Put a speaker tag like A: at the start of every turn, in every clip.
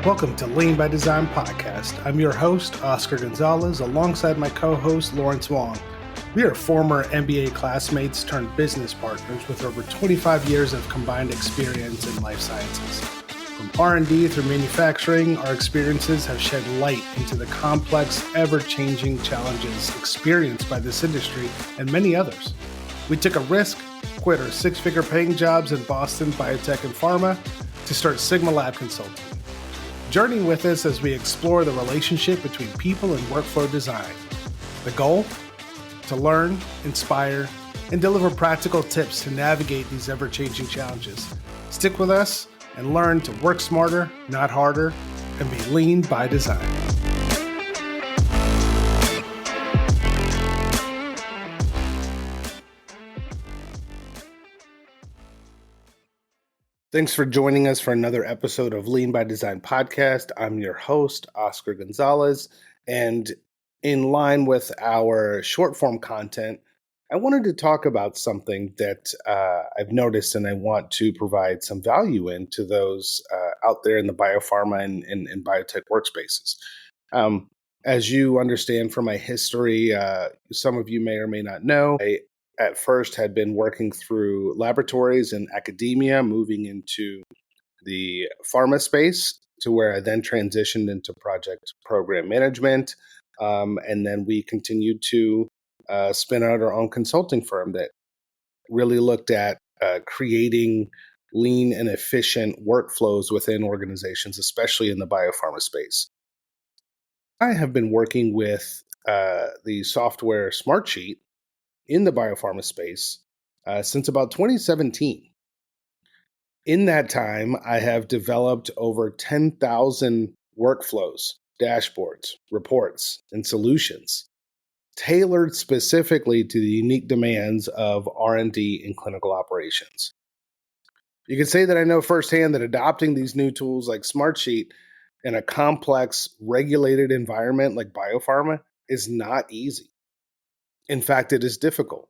A: Welcome to Lean by Design podcast. I'm your host, Oscar Gonzalez, alongside my co-host, Lawrence Wong. We are former MBA classmates turned business partners with over 25 years of combined experience in life sciences. From R&D through manufacturing, our experiences have shed light into the complex, ever-changing challenges experienced by this industry and many others. We took a risk, quit our six-figure paying jobs in Boston, biotech, and pharma to start Sigma Lab Consulting. Journey with us as we explore the relationship between people and workflow design. The goal? To learn, inspire, and deliver practical tips to navigate these ever-changing challenges. Stick with us and learn to work smarter, not harder, and be lean by design. Thanks for joining us for another episode of Lean by Design podcast. I'm your host, Oscar Gonzalez, and in line with our short form content, I wanted to talk about something that I've noticed and I want to provide some value in to those out there in the biopharma and biotech workspaces. As you understand from my history, some of you may or may not know, I at first had been working through laboratories and academia, moving into the pharma space to where I then transitioned into project program management. And then we continued to spin out our own consulting firm that really looked at creating lean and efficient workflows within organizations, especially in the biopharma space. I have been working with the software Smartsheet in the biopharma space since about 2017. In that time, I have developed over 10,000 workflows, dashboards, reports, and solutions tailored specifically to the unique demands of R&D and clinical operations. You can say that I know firsthand that adopting these new tools like Smartsheet in a complex, regulated environment like biopharma is not easy. In fact, it is difficult.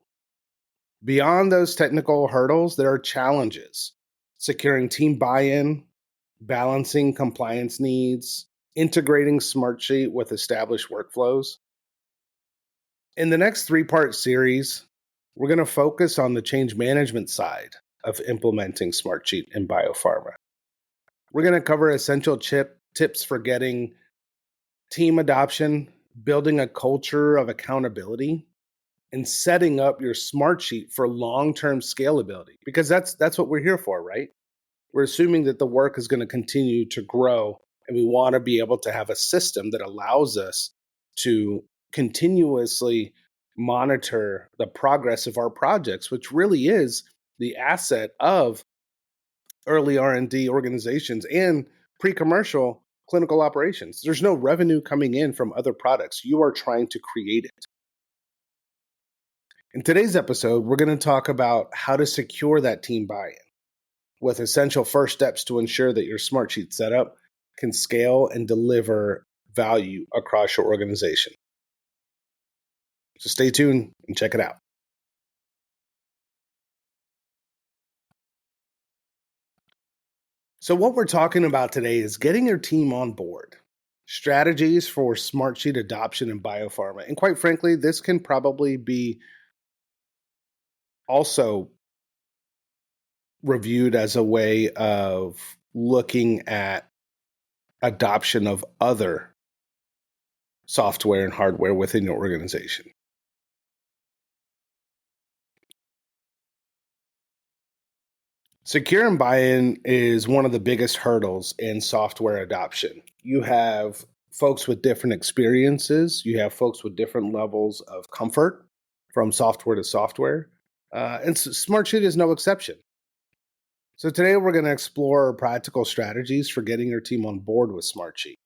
A: Beyond those technical hurdles, there are challenges. Securing team buy-in, balancing compliance needs, integrating Smartsheet with established workflows. In the next three-part series, we're going to focus on the change management side of implementing Smartsheet in biopharma. We're going to cover essential tips for getting team adoption, building a culture of accountability, and setting up your Smartsheet for long-term scalability, because that's what we're here for, right? We're assuming that the work is going to continue to grow, and we want to be able to have a system that allows us to continuously monitor the progress of our projects, which really is the asset of early R&D organizations and pre-commercial clinical operations. There's no revenue coming in from other products. You are trying to create it. In today's episode, we're going to talk about how to secure that team buy-in with essential first steps to ensure that your Smartsheet setup can scale and deliver value across your organization. So stay tuned and check it out. So what we're talking about today is getting your team on board, strategies for Smartsheet adoption in biopharma. And quite frankly, this can probably be also reviewed as a way of looking at adoption of other software and hardware within your organization. Secure and buy-in is one of the biggest hurdles in software adoption. You have folks with different experiences. You have folks with different levels of comfort from software to software. And Smartsheet is no exception. So today we're going to explore practical strategies for getting your team on board with Smartsheet.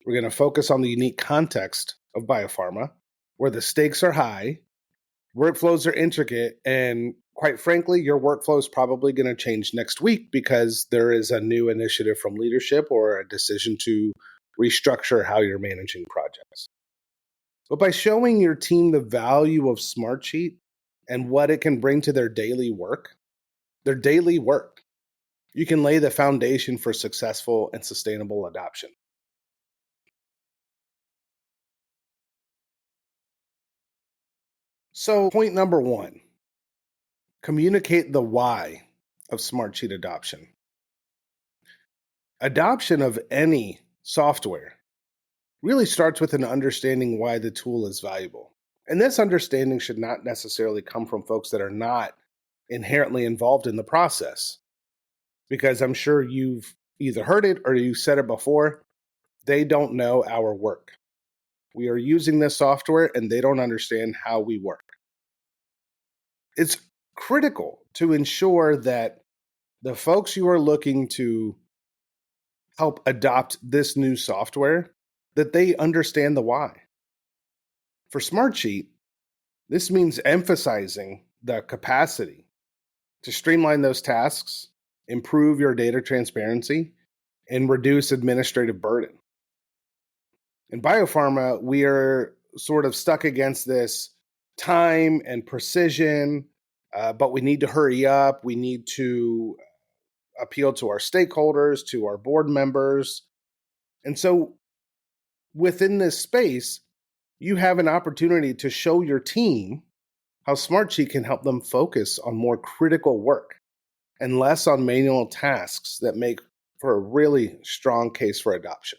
A: We're going to focus on the unique context of biopharma, where the stakes are high, workflows are intricate, and quite frankly, your workflow is probably going to change next week because there is a new initiative from leadership or a decision to restructure how you're managing projects. But by showing your team the value of Smartsheet and what it can bring to their daily work, you can lay the foundation for successful and sustainable adoption. So, point number one, communicate the why of Smartsheet adoption. Adoption of any software really starts with an understanding why the tool is valuable. And this understanding should not necessarily come from folks that are not inherently involved in the process, because I'm sure you've either heard it or you said it before. They don't know our work. We are using this software and they don't understand how we work. It's critical to ensure that the folks you are looking to help adopt this new software, that they understand the why. For Smartsheet, this means emphasizing the capacity to streamline those tasks, improve your data transparency, and reduce administrative burden. In biopharma, we are sort of stuck against this time and precision, but we need to hurry up. We need to appeal to our stakeholders, to our board members. And so within this space, you have an opportunity to show your team how Smartsheet can help them focus on more critical work and less on manual tasks that make for a really strong case for adoption.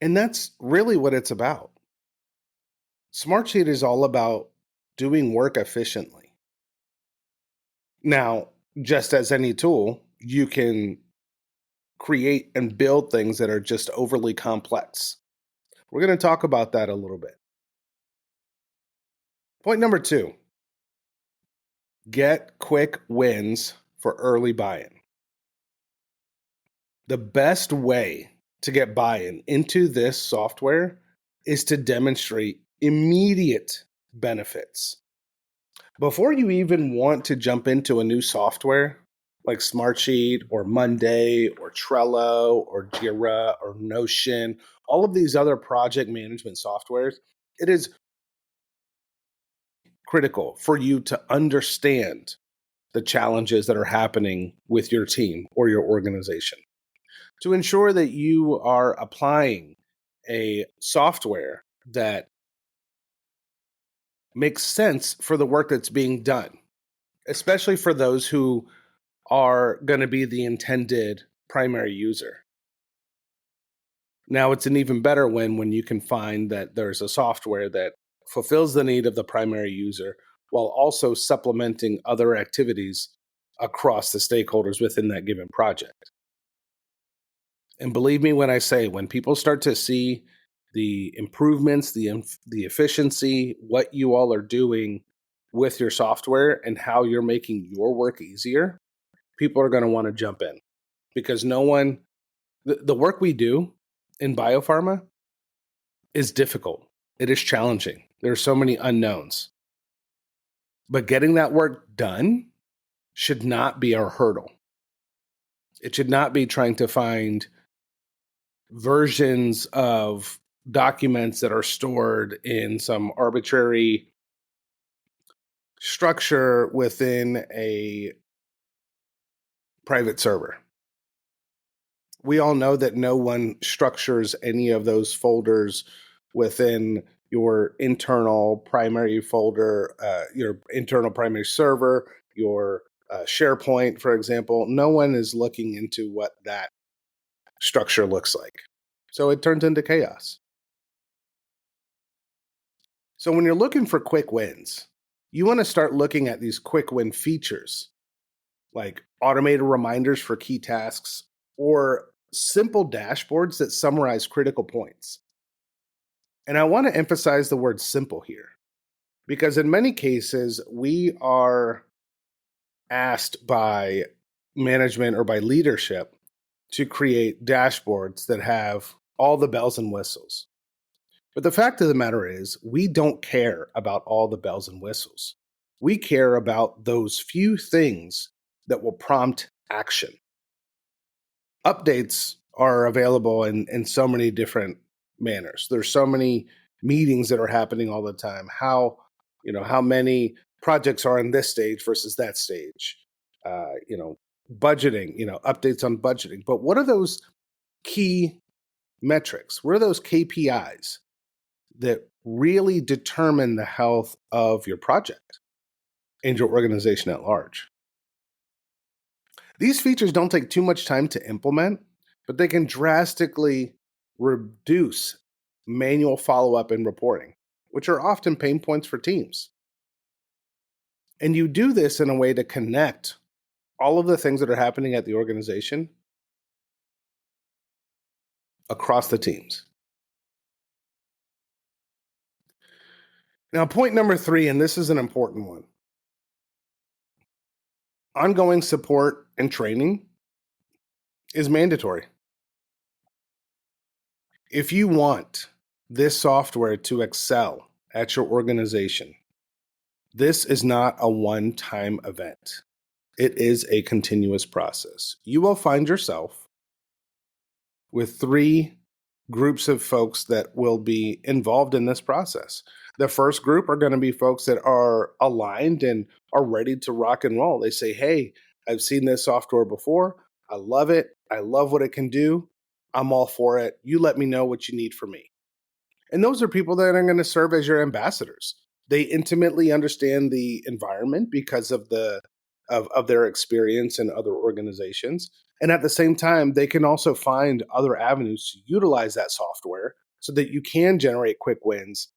A: And that's really what it's about. Smartsheet is all about doing work efficiently. Now, just as any tool, you can create and build things that are just overly complex. We're going to talk about that a little bit. Point number two, get quick wins for early buy in. The best way to get buy in into this software is to demonstrate immediate benefits. Before you even want to jump into a new software like Smartsheet or Monday or Trello or Jira or Notion, all of these other project management softwares, it is critical for you to understand the challenges that are happening with your team or your organization to ensure that you are applying a software that makes sense for the work that's being done, especially for those who are going to be the intended primary user. Now, it's an even better win when you can find that there's a software that fulfills the need of the primary user while also supplementing other activities across the stakeholders within that given project. And believe me when I say, when people start to see the improvements, the efficiency, what you all are doing with your software and how you're making your work easier, people are going to want to jump in, because the work we do in biopharma is difficult. It is challenging. There are so many unknowns. But getting that work done should not be our hurdle. It should not be trying to find versions of documents that are stored in some arbitrary structure within a private server. We all know that no one structures any of those folders within your internal primary folder, your internal primary server, your SharePoint, for example. No one is looking into what that structure looks like. So it turns into chaos. So when you're looking for quick wins, you want to start looking at these quick win features like automated reminders for key tasks or simple dashboards that summarize critical points. And I want to emphasize the word simple here because in many cases, we are asked by management or by leadership to create dashboards that have all the bells and whistles. But the fact of the matter is, we don't care about all the bells and whistles. We care about those few things that will prompt action. Updates are available in so many different manners. There's so many meetings that are happening all the time. How many projects are on this stage versus that stage? budgeting, updates on budgeting. But what are those key metrics? What are those KPIs that really determine the health of your project and your organization at large? These features don't take too much time to implement, but they can drastically reduce manual follow-up and reporting, which are often pain points for teams. And you do this in a way to connect all of the things that are happening at the organization across the teams. Now, point number 3, and this is an important one. Ongoing support and training is mandatory. If you want this software to excel at your organization, this is not a one-time event. It is a continuous process. You will find yourself with 3 groups of folks that will be involved in this process. The first group are going to be folks that are aligned and are ready to rock and roll. They say, hey, I've seen this software before. I love it. I love what it can do. I'm all for it. You let me know what you need from me. And those are people that are going to serve as your ambassadors. They intimately understand the environment because of their experience in other organizations. And at the same time, they can also find other avenues to utilize that software so that you can generate quick wins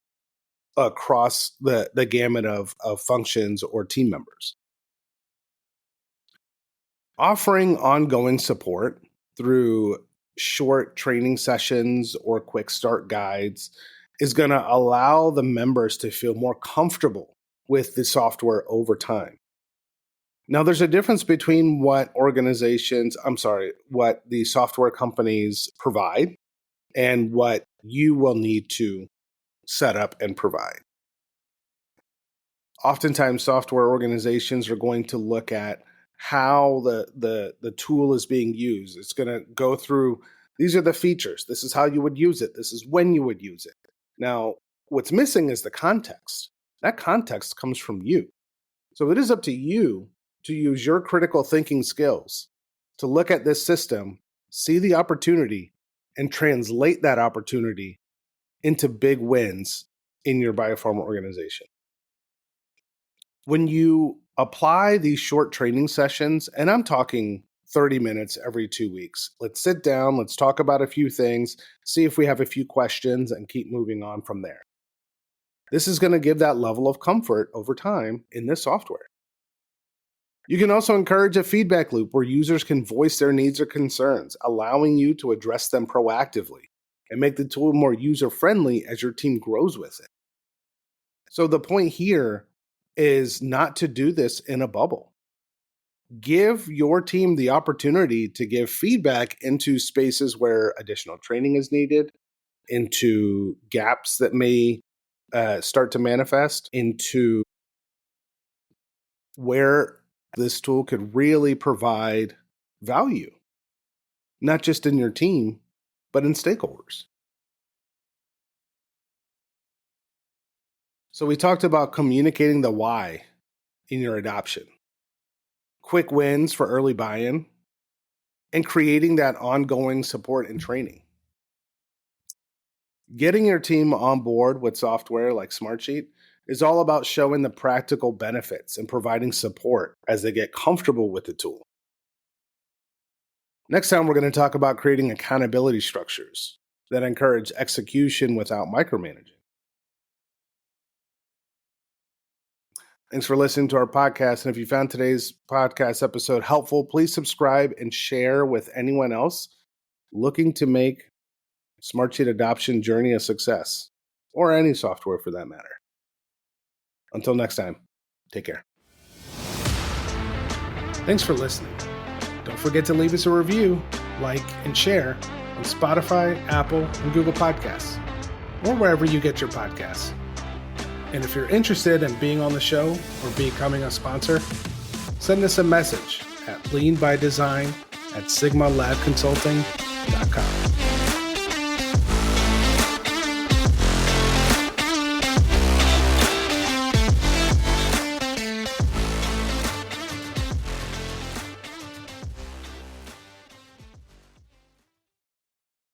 A: across the gamut of functions or team members. Offering ongoing support through short training sessions or quick start guides is going to allow the members to feel more comfortable with the software over time. Now, there's a difference between what the software companies provide and what you will need to set up and provide. Oftentimes, software organizations are going to look at how the tool is being used. It's going to go through, these are the features. This is how you would use it. This is when you would use it. Now, what's missing is the context. That context comes from you. So it is up to you to use your critical thinking skills to look at this system, see the opportunity, and translate that opportunity into big wins in your biopharma organization. When you apply these short training sessions, and I'm talking 30 minutes every 2 weeks, let's sit down, let's talk about a few things, see if we have a few questions, and keep moving on from there. This is going to give that level of comfort over time in this software. You can also encourage a feedback loop where users can voice their needs or concerns, allowing you to address them proactively and make the tool more user-friendly as your team grows with it. So the point here is not to do this in a bubble. Give your team the opportunity to give feedback into spaces where additional training is needed, into gaps that may start to manifest, into where this tool could really provide value, not just in your team, but in stakeholders. So we talked about communicating the why in your adoption, quick wins for early buy-in, and creating that ongoing support and training. Getting your team on board with software like Smartsheet is all about showing the practical benefits and providing support as they get comfortable with the tool. Next time, we're going to talk about creating accountability structures that encourage execution without micromanaging. Thanks for listening to our podcast. And if you found today's podcast episode helpful, please subscribe and share with anyone else looking to make Smartsheet adoption journey a success, or any software for that matter. Until next time, take care. Thanks for listening. Don't forget to leave us a review, like, and share on Spotify, Apple, and Google Podcasts, or wherever you get your podcasts. And if you're interested in being on the show or becoming a sponsor, send us a message at leanbydesign@sigmalabconsulting.com.